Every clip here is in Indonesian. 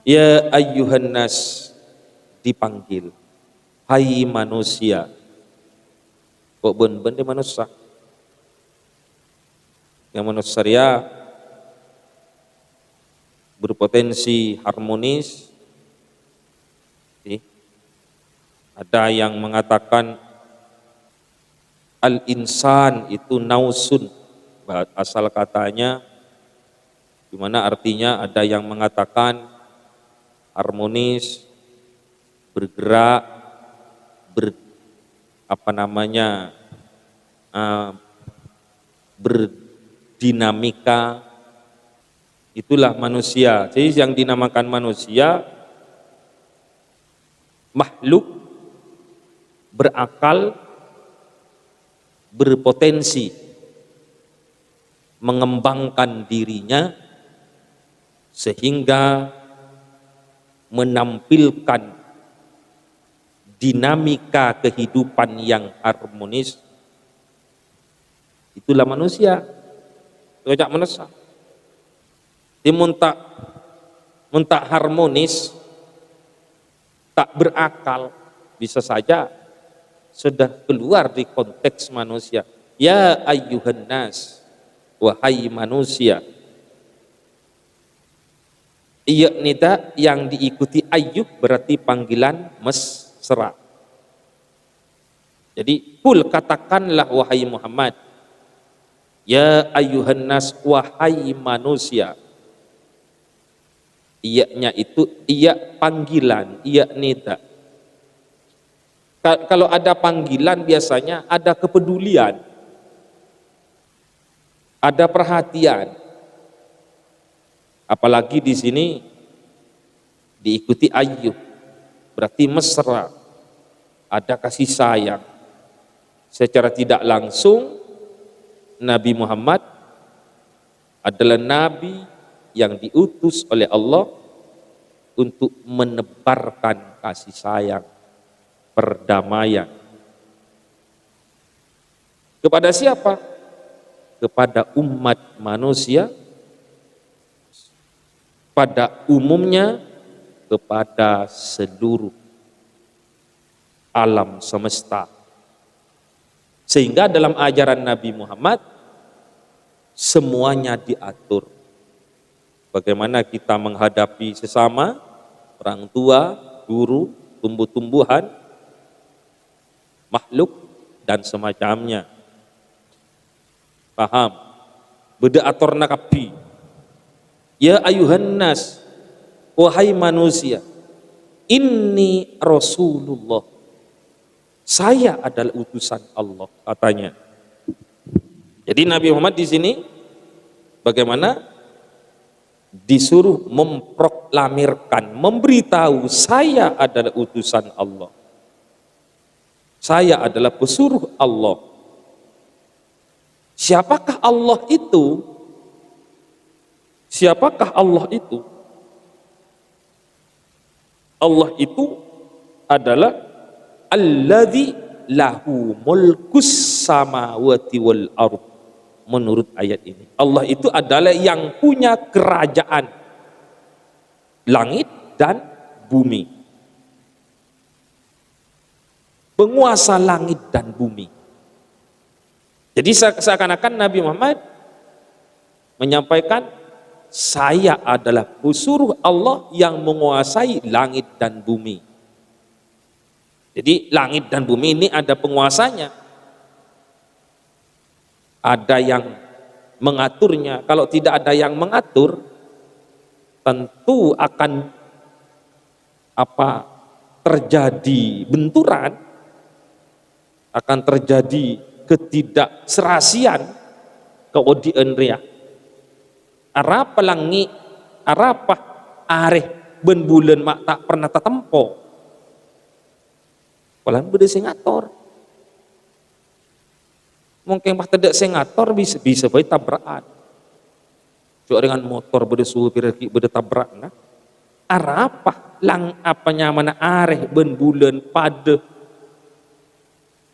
Ya ayyuhan nas, dipanggil, hai manusia. Kok ben di manusia? Yang manusia berpotensi harmonis. Ada yang mengatakan al-insan itu nausun, asal katanya, dimana artinya ada yang mengatakan harmonis, bergerak, berdinamika, itulah manusia. Jadi yang dinamakan manusia makhluk berakal, berpotensi mengembangkan dirinya sehingga menampilkan dinamika kehidupan yang harmonis. Itulah manusia. Itu manusia. Dia muntak harmonis, tak berakal, bisa saja sudah keluar di konteks manusia. Ya ayyuhan nas, wahai manusia. Iya nida yang diikuti ayyub berarti panggilan mesra. Jadi kul, katakanlah wahai Muhammad, ya ayyuhan nas, wahai manusia. Iya-nya itu iya panggilan, iya nida. Kalau ada panggilan biasanya ada kepedulian, ada perhatian. Apalagi di sini diikuti ayyub, berarti mesra, ada kasih sayang. Secara tidak langsung Nabi Muhammad adalah nabi yang diutus oleh Allah untuk menebarkan kasih sayang, perdamaian. Kepada siapa? Kepada umat manusia, pada umumnya, kepada seluruh alam semesta. Sehingga dalam ajaran Nabi Muhammad semuanya diatur. Bagaimana kita menghadapi sesama, orang tua, guru, tumbuh-tumbuhan, makhluk, dan semacamnya. Paham? Beda atorna kapi. Ya ayuhan nas, wahai manusia, inni Rasulullah, saya adalah utusan Allah, katanya. Jadi Nabi Muhammad di sini bagaimana disuruh memproklamirkan, memberitahu, saya adalah utusan Allah, saya adalah pesuruh Allah. Siapakah Allah itu? Siapakah Allah itu? Allah itu adalah alladzi lahu mulkus samawati wal ardh. Menurut ayat ini, Allah itu adalah yang punya kerajaan langit dan bumi, penguasa langit dan bumi. Jadi seakan-akan Nabi Muhammad menyampaikan, saya adalah pesuruh Allah yang menguasai langit dan bumi. Jadi langit dan bumi ini ada penguasanya, ada yang mengaturnya. Kalau tidak ada yang mengatur, tentu akan terjadi benturan, akan terjadi ketidakserasian, keodian ria. Arapa langi, arapa areh ben bulan mak tak pernah tatempo. Walau beda sengator. Mungkin pas tidak sengator bisa baik tabrakan. Juga dengan motor beda suhu piraki beda tabrak nah. Arapa lang apanya mana areh ben bulan pada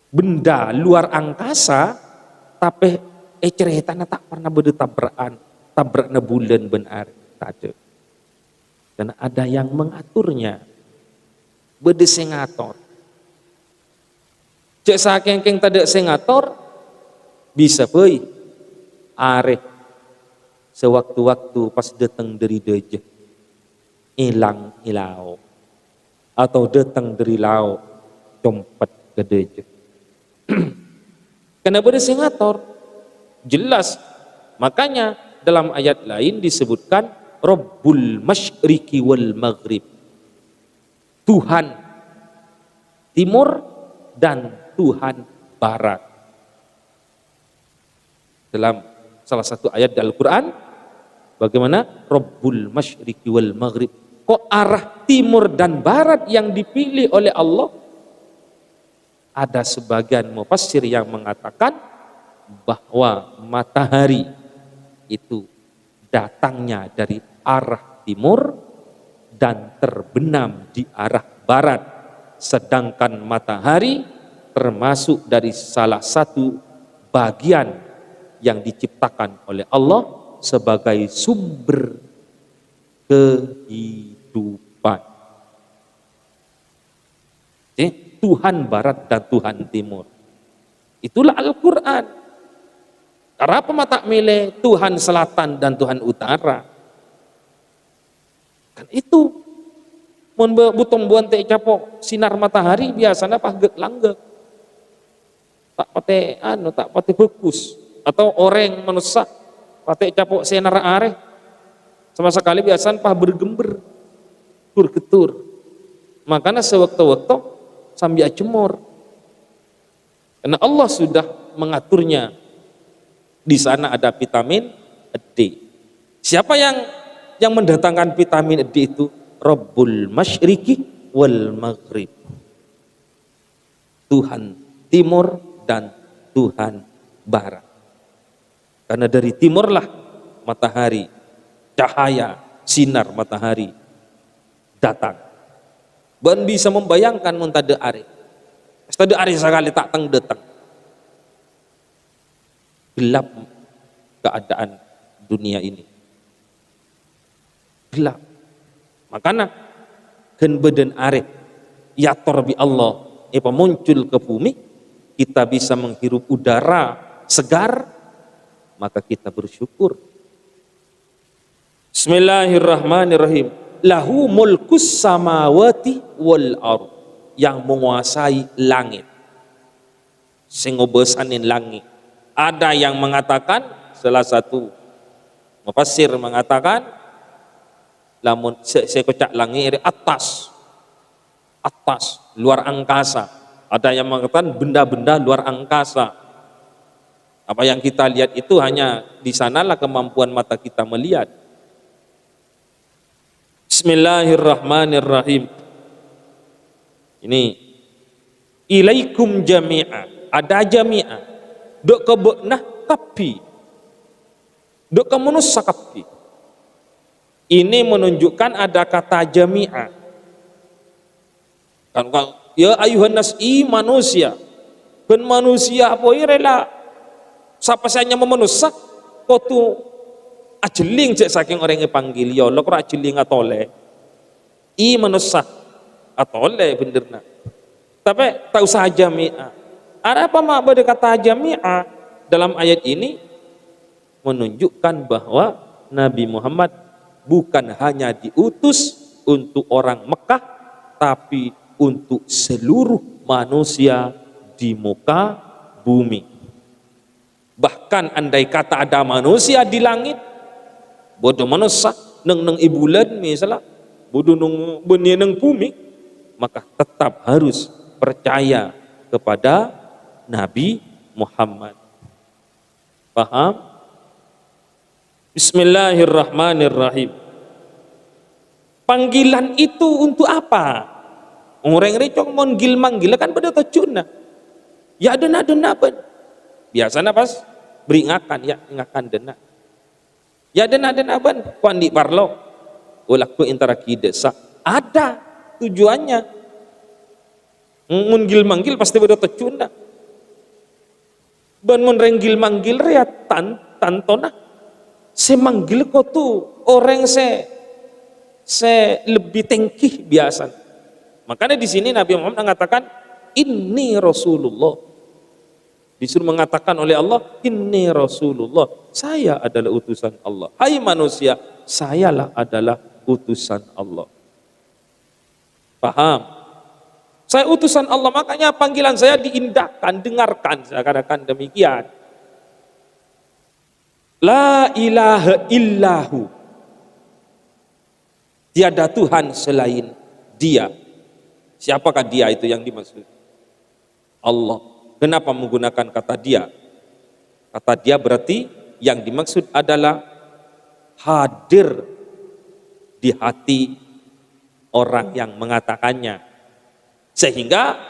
benda luar angkasa tapi ceritanya tak pernah beda tabrakan, tabrakna bulan ben areh tak ada. Karena ada yang mengaturnya. Bede sengator. Cek sakengkeng tadi sengator, bisa peuy areh sewaktu-waktu pas datang dari deje hilang ilau atau datang dari lau dompet ke deje. Kenapa dia sengator? Jelas. Makanya dalam ayat lain disebutkan Rabbul Masyriqi wal Maghrib. Tuhan timur dan Tuhan barat. Dalam salah satu ayat Al-Quran, bagaimana? Rabbul Masyriqi wal Maghrib. Kok arah timur dan barat yang dipilih oleh Allah? Ada sebagian mufassir yang mengatakan bahwa matahari itu datangnya dari arah timur dan terbenam di arah barat, sedangkan matahari termasuk dari salah satu bagian yang diciptakan oleh Allah sebagai sumber kehidupan. Tuhan barat dan Tuhan timur. Itulah Al-Quran. Kenapa mata milih Tuhan selatan dan Tuhan utara? Kan itu. Mun butong buan teh capok sinar matahari biasanya pah langgeng. Tak pate tak pate fokus atau orang manusia pate capok sinar areh. Sama sekali biasanya pah bergember. Tur-ketur. Makanya sewaktu-waktu sambil cemor. Karena Allah sudah mengaturnya. Di sana ada vitamin D. Siapa yang mendatangkan vitamin D itu? Rabbul Masyriqi wal Maghrib. Tuhan timur dan Tuhan barat. Karena dari timurlah matahari, cahaya, sinar matahari datang. Dan bisa membayangkan muntade ari. Tade ari sekali tak teng datang. Gelap keadaan dunia ini. Gelap. Makanya gen beden ari yator bi Allah muncul ke bumi, kita bisa menghirup udara segar, maka kita bersyukur. Bismillahirrahmanirrahim. Lahu mulkus samawati wal ardh, yang menguasai langit, sing ngobesanin langit. Ada yang mengatakan, salah satu mufassir mengatakan, lamun sekocak langit atas luar angkasa. Ada yang mengatakan benda-benda luar angkasa. Apa yang kita lihat itu hanya di sanalah kemampuan mata kita melihat. Bismillahirrahmanirrahim. Ini ilaikum jami'a, ada jami'a. Dok kebeknah kapi. Dok kemunus sakapi. Ini menunjukkan ada kata jami'a. Kan ya ayuhan nas manusia. Kan manusia apa rela. Siapa saja memenusak kau tu ajeling cek saking orang yang panggil ya Allah kok ajeling atole manusia atole benerna. Tapi tahu saja jami'a. Ada apa mak pada kata jami'a dalam ayat ini menunjukkan bahwa Nabi Muhammad bukan hanya diutus untuk orang Mekah, tapi untuk seluruh manusia di muka bumi. Bahkan andai kata ada manusia di langit, bodoh manusia neng ibulan misalnya, bodoh neng benih neng bumi, maka tetap harus percaya kepada Nabi Muhammad. Paham? Bismillahirrahmanirrahim. Panggilan itu untuk apa? Orang recong monggil manggil kan pada tecuna. Ya dena ben. Biasanya pas beringakan ya ingakan dena. Ya dena ben kuandi parlo. Ulaku interaki desa. Ada tujuannya. Monggil manggil pasti pada tecuna. Ben monrenggil manggil riat tantona. Se manggil ko tu orang se lebih tengkih biasa. Makanya di sini Nabi Muhammad mengatakan inni Rasulullah. Disuruh mengatakan oleh Allah, inni Rasulullah, saya adalah utusan Allah. Hai manusia, sayalah adalah utusan Allah. Paham? Saya utusan Allah, makanya panggilan saya diindahkan, dengarkan, saya katakan demikian. La ilaha illahu, tiada Tuhan selain Dia. Siapakah Dia itu yang dimaksud? Allah. Kenapa menggunakan kata Dia? Kata Dia berarti yang dimaksud adalah hadir di hati orang yang mengatakannya. Sehingga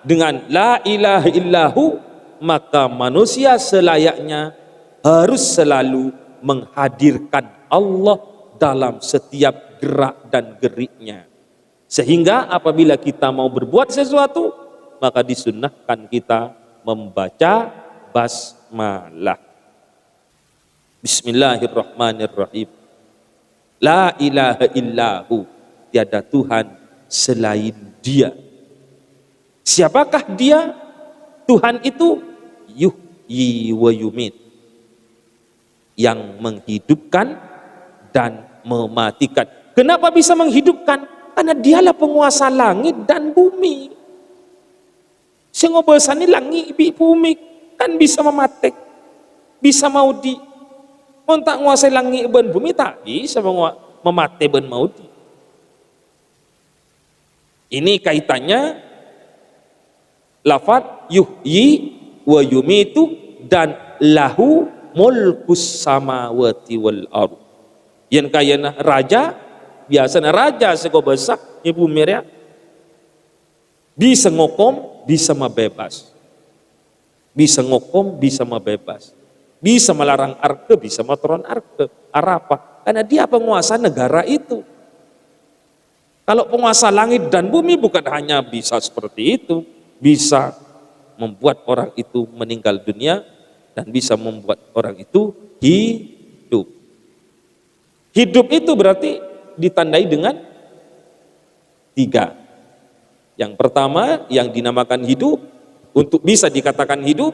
dengan la ilaha illahu, maka manusia selayaknya harus selalu menghadirkan Allah dalam setiap gerak dan geriknya. Sehingga apabila kita mau berbuat sesuatu, maka disunnahkan kita membaca basmalah. Bismillahirrahmanirrahim. La ilaha illahu, tiada Tuhan selain Dia. Siapakah Dia? Tuhan itu yuhyi wa yumit, yang menghidupkan dan mematikan. Kenapa bisa menghidupkan? Karena Dialah penguasa langit dan bumi. Sengobosan ni langit bumi kan bisa mematik, bisa maudi. Mun tak nguasai langit ben bumi tak bisa memate ben maudi. Ini kaitannya lafaz yuhyi wa yumitu dan lahu mulkus samawati wal ardh. Yang kayana raja, biasanya raja sego besar ni bumi ya. Bisa ngokom, bisa mabebas. Bisa ngokom, bisa mabebas. Bisa melarang arke, bisa motoran arke. Arapa? Karena Dia penguasa negara itu. Kalau penguasa langit dan bumi bukan hanya bisa seperti itu, bisa membuat orang itu meninggal dunia dan bisa membuat orang itu hidup. Hidup itu berarti ditandai dengan 3. Yang pertama yang dinamakan hidup, untuk bisa dikatakan hidup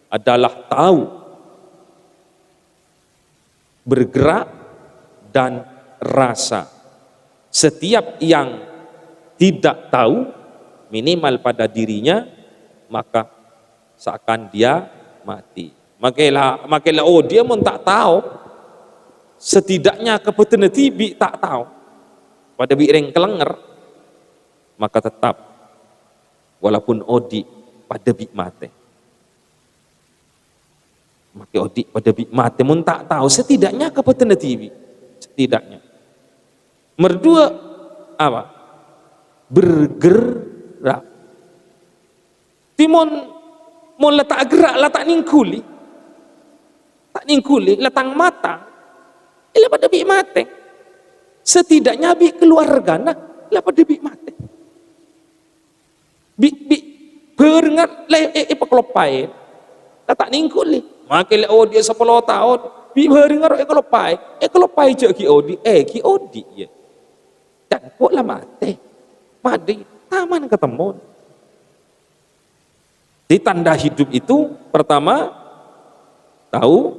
adalah tahu, bergerak, dan rasa. Setiap yang tidak tahu minimal pada dirinya, maka seakan dia mati. Makailah dia pun tak tahu, setidaknya kebetulan tibi tak tahu pada bireng kelenger, maka tetap walaupun odi pada bik mate. Maka odi pada bik mate mun tak tahu, setidaknya kebetulan tibi. Setidaknya. Merdua apa? Bergerak. Timon mau letak gerak, letak ningkuli. Tak ningkuli, letang mata. Ila pada bik mate. Setidaknya bik keluarga nah, ila pada bik mate. Bik beringat pekelopai. Tak ningkuli. Makin dia 10 tahun. Bik beringat kelopai je ki odi ya. Dan kok lah mate. Mati taman ketemu. Di tanda hidup itu pertama tahu,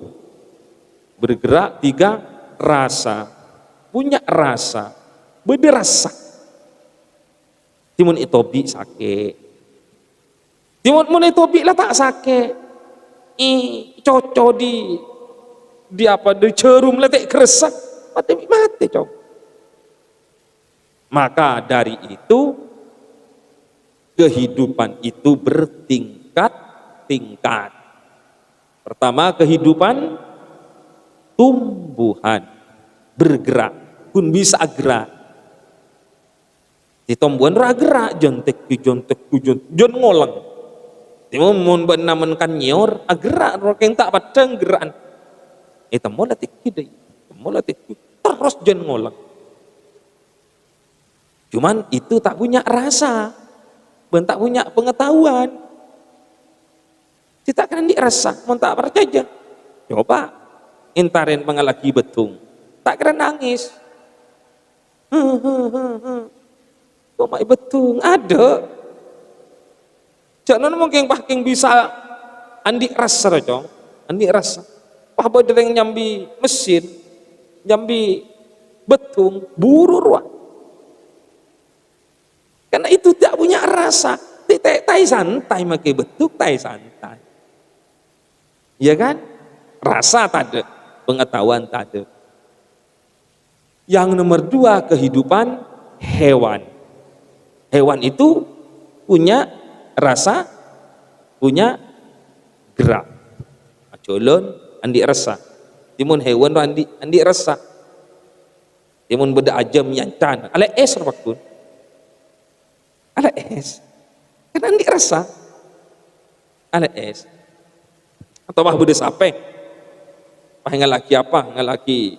bergerak, 3 rasa, punya rasa, berderasa. Timun itobi sakit, timun itobi lah tak sakit, cocok di apa di cerum letek keresak, mati cok. Maka dari itu kehidupan itu bertingkat-tingkat. Pertama kehidupan tumbuhan, bergerak, pun bisa gerak. Di tumbuhan gerak, jontek jon ngolang. Timun mun benamen kan nyor, gerak rokeng tak padang gerakan. Temu latik kidai, temu latik terus jon ngolang. Cuman itu tak punya rasa, tak punya pengetahuan. Kita kan dirasa, mun tak percaya. Coba intaren pengalagi betung, tak kira nangis. Kok mai betung ada. Jangan mungkin paking bisa andi rasa cong, andi rasa. Pah dereng nyambi mesin, nyambi betung, buru ruah. Karena itu tidak punya rasa. Tai santai makai betung, tai santai. Ya kan? Rasa tak ada, pengetahuan tak ada. Yang nomor dua, kehidupan hewan. Hewan itu punya rasa, punya gerak. Colon andi rasa. Timun hewan andi rasa. Timun beda ajam yantan. Ala es rapakun. Ala es. Kan andi rasa. Ala es. Atau bah beda sape. Pah ngalaki apa? Ngalaki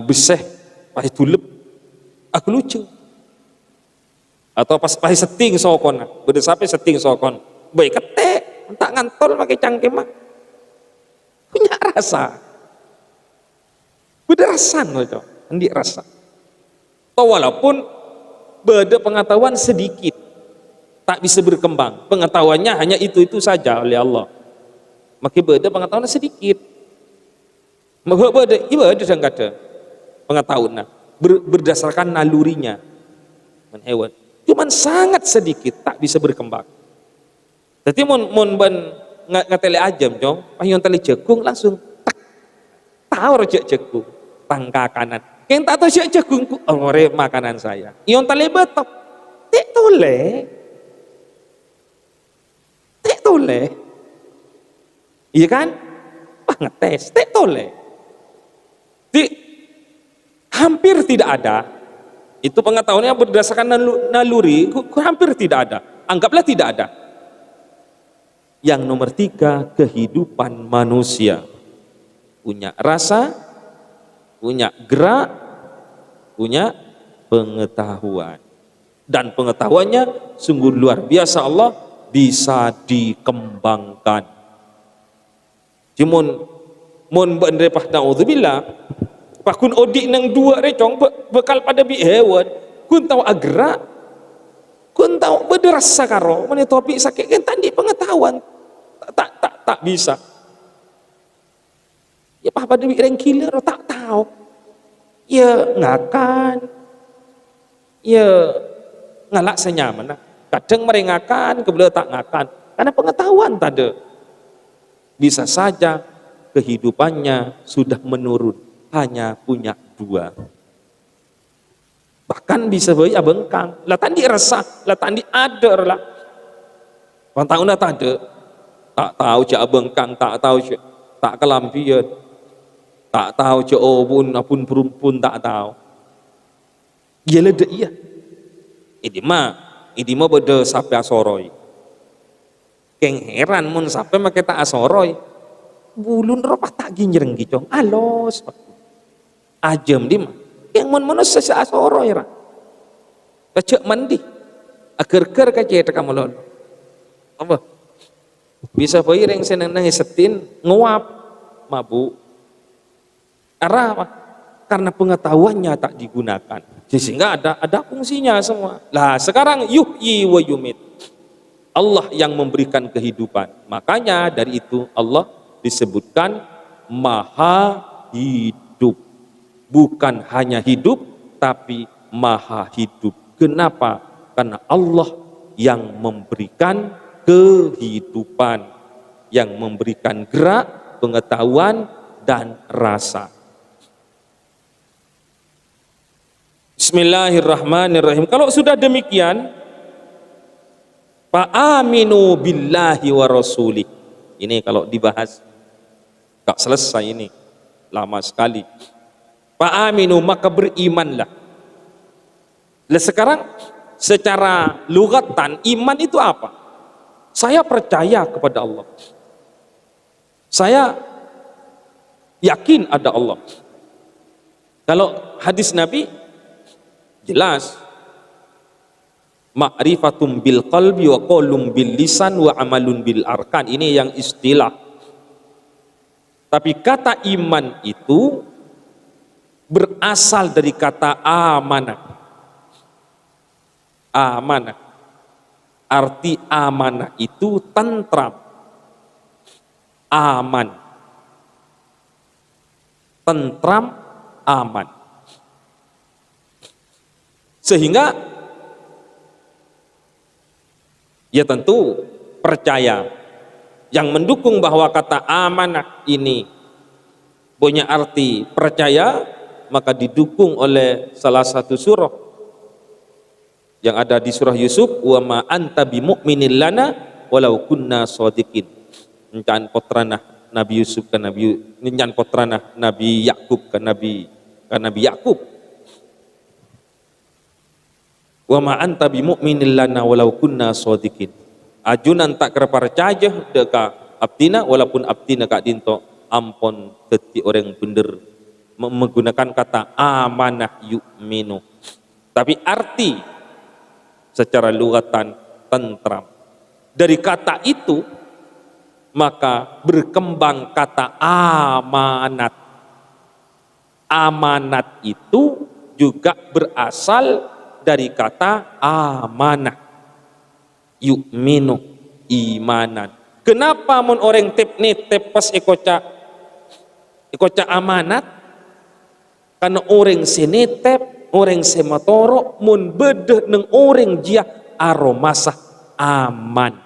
beseh. Pah tulep. Aku lucu. Atau pas pahi seting sokon, beda sapi seting sokon, baik ketek, entak ngantol pakai cangkem mah, punya rasa, beda rasan loh, andi rasa. Atau walaupun beda pengetahuan sedikit, tak bisa berkembang, pengetahuannya hanya itu saja oleh Allah, maka beda pengetahuan sedikit, maka beda yang ada pengetahuan, berdasarkan nalurinya, hewan. Cuman sangat sedikit tak bisa berkembang. Jadi mon ban ngatele ajam jong, payon tali jagung langsung tak tahu rejek jagung tangka kanan. Yang tak tahu rejek jagung ku ore makanan saya. Iyon tali betok, tek tole, iya kan? Wah ngetes, tek tole. Di hampir tidak ada. Itu pengetahuannya berdasarkan naluri, hampir tidak ada. Anggaplah tidak ada. Yang nomor tiga, kehidupan manusia. Punya rasa, punya gerak, punya pengetahuan. Dan pengetahuannya sungguh luar biasa Allah, bisa dikembangkan. Cuman, mun bandre pah na'udzubillah, pakun odik nang dua recong bekal pada bi hewan kun tahu agra kun tahu bederasa karo mana topik sakit kan tadi pengetahuan tak bisa ya pah pada bi reng killer tak tahu ya ngakan ya ngalak senyaman kadang merengakan kebelah tak ngakan karena pengetahuan tadi bisa saja kehidupannya sudah menurun hanya punya dua, bahkan bisa bayi bengkang lah tadi resah lah tadi ada lah orang tahu nak tak tahu cak bengkang tak tahu cak tak kelampian tak tahu cak obun apun perumpun tak tahu dia ledek iya ini mah beda sampai asoroi keng heran mun sampai make tak asoroi bulun ropah tak ginjreng gicong alos ajam di mah yang manusia seasoro ya kecek mandi agar-agar kecek kamu lolo apa bisa bayar yang seneng setin nguap mabuk arah apa karena pengetahuannya tak digunakan sehingga ada fungsinya semua lah sekarang yuhyi wa yumit Allah yang memberikan kehidupan makanya dari itu Allah disebutkan maha hidup bukan hanya hidup tapi maha hidup. Kenapa? Karena Allah yang memberikan kehidupan, yang memberikan gerak, pengetahuan dan rasa. Bismillahirrahmanirrahim. Kalau sudah demikian, fa'aminu billahi wa rasulih. Ini kalau dibahas gak selesai ini, lama sekali. Fa'aminu maka berimanlah. Lah sekarang secara lugatan iman itu apa? Saya percaya kepada Allah. Saya yakin ada Allah. Kalau hadis Nabi jelas ma'rifatum bil qalbi wa qaulum bil lisan wa amalun bil arkan. Ini yang istilah. Tapi kata iman itu berasal dari kata amanah. Amanah. Arti amanah itu tentram, aman. Tentram, aman. Sehingga ya tentu percaya yang mendukung bahwa kata amanah ini punya arti percaya, maka didukung oleh salah satu surah yang ada di surah Yusuf, wa ma anta bimu'minin lana walau kunna shadiqin. Encan potranah Nabi Yusuf kan Nabi, encan potranah Nabi Yakub kan Nabi Yakub. Wa ma anta bimu'minin lana walau kunna shadiqin. Ajunan tak percaya deka abdina walaupun abdina kak dinto ampon teti orang bener menggunakan kata amanah yu'minu. Tapi arti secara lugatan tentram. Dari kata itu maka berkembang kata amanat. Amanat itu juga berasal dari kata amanah. Yu'minu, imanan. Kenapa mun orang tepas ekoca amanat? Karena orang senetep, orang sematoro mun bedeh neng orang jia aromasah aman.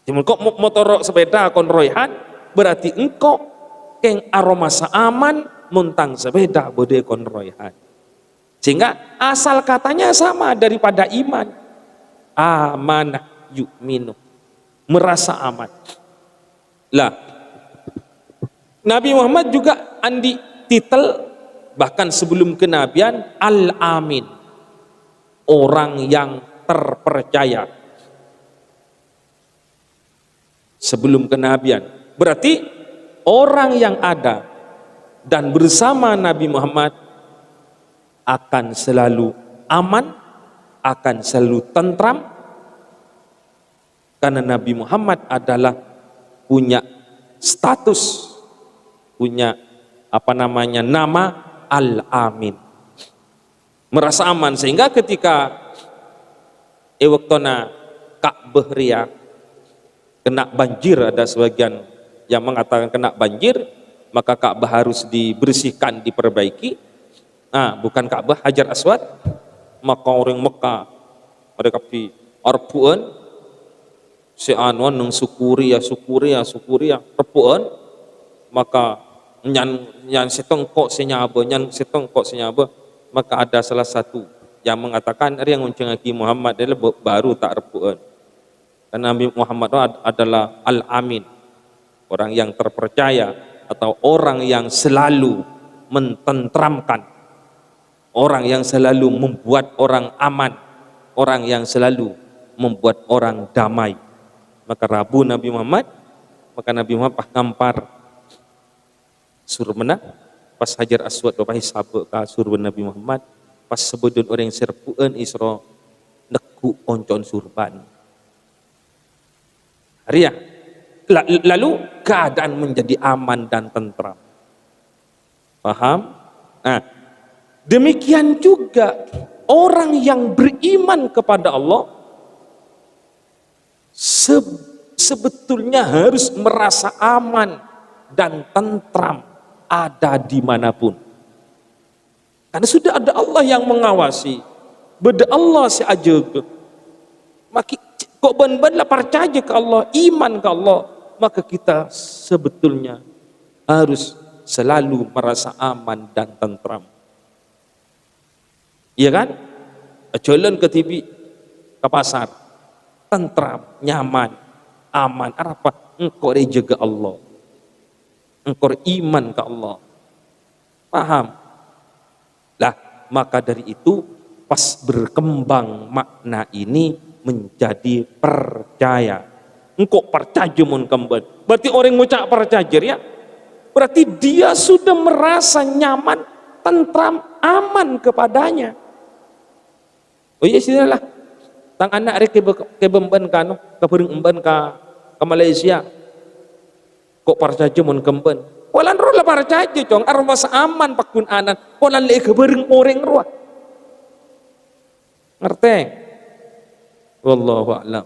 Cuman kok motor sepeda kon royhan berarti engkau keng aromasa aman muntang sepeda bode kon royhan. Sehingga asal katanya sama daripada iman. Amanah yu'minu, merasa aman. Lah Nabi Muhammad juga andi titel bahkan sebelum kenabian Al-Amin, orang yang terpercaya. Sebelum kenabian berarti orang yang ada dan bersama Nabi Muhammad akan selalu aman, akan selalu tentram, karena Nabi Muhammad adalah punya status, punya nama Al-Amin, merasa aman. Sehingga ketika ewaktona Ka'bah ria kena banjir, ada sebagian yang mengatakan kena banjir, maka Ka'bah harus dibersihkan, diperbaiki. Bukan Ka'bah, Hajar Aswad. Maka orang Mekah mereka pi arpuan si anuan nang syukuri ya repuan, maka nyan setengkok senyaba, maka ada salah satu yang mengatakan yang nguncengaki Muhammad adalah baru tak repuan. Karena Nabi Muhammad adalah Al-Amin, orang yang terpercaya atau orang yang selalu mententramkan, orang yang selalu membuat orang aman, orang yang selalu membuat orang damai. Maka Rabu Nabi Muhammad, maka Nabi Muhammad ngampar surmena pas Hajar Aswad bapak hisab ka surban Nabi Muhammad pas sebudun orang serpuan isro neku oncon surban. Ria. Lalu keadaan menjadi aman dan tentram. Paham? Demikian juga orang yang beriman kepada Allah sebetulnya harus merasa aman dan tentram ada dimanapun. Karena sudah ada Allah yang mengawasi. Beda Allah si ajaga. Maka kok ben-ben percaya ke Allah, iman ke Allah, maka kita sebetulnya harus selalu merasa aman dan tentram. Iya kan? Jalan ke TV, ke pasar, tentram, nyaman, aman. Apa? Engkau dijaga Allah, engkau iman ke Allah. Paham? Lah, maka dari itu pas berkembang makna ini menjadi percaya. Engkau percaya mun kembali. Berarti orang ngucap percaya ya. Berarti dia sudah merasa nyaman, tentram, aman kepadanya. Oh iya sinilah. Tang anak rek ke bemban kanu, ke Malaysia. Kok percaya mun kemben. Walan roh lah para caji cong arwas aman pakun anan walan le kebereng orang ruah ngerti wallahu a'lam.